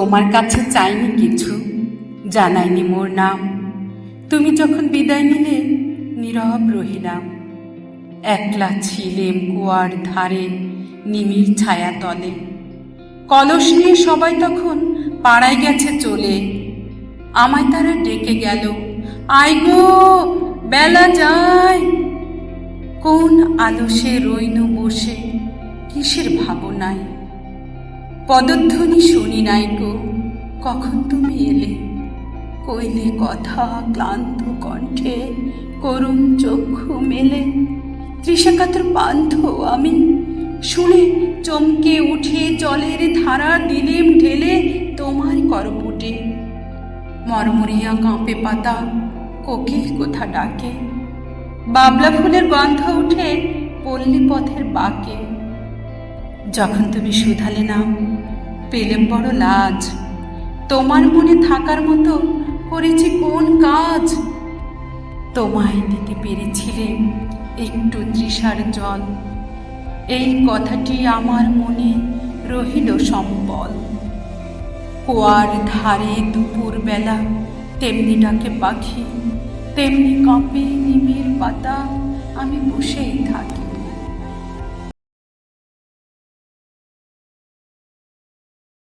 তোমার কাছে চাইনি কিছু, জানাইনি মোর নাম। তুমি যখন বিদায় নিলে নীরব রহিলাম। একলা ছিলেম কুয়ার ধারে নিমির ছায়া তলে। কলস নিয়ে সবাই তখন পাড়ায় গেছে চলে। আমায় তারা ডেকে গেল, আয় গো বেলা যায়। কোন আলসে রইনু বসে কিসের ভাবনায়। পদধ্বনি শুনি নাই গো, কখন তুমি এলে। কইলে কথা ক্লান্ত কণ্ঠে, করুণ চক্ষু মেলে। তৃষাকাতর পান্থ আমি শুনে চমকে উঠে জলের ধারা দিলেম ঢেলে তোমার করপুটে। মরমরিয়া কাঁপে পাতা, কোকিল কোথা ডাকে। বাবলা ফুলের গন্ধ উঠে পল্লী পথের বাঁকে। যখন তুমি শুধালে নাম, পেলেম বড় লাজ। তোমার মনে থাকার মতো করেছি কোন কাজ। তোমায় দিতে পেরেছিলেম একটু তৃষার জল। এই কথাটি আমার মনে রহিল সম্বল। কুয়ার ধারে দুপুর বেলা তেমনি ডাকে পাখি, তেমনি কাঁপে নিমের পাতা, আমি বসেই থাকি।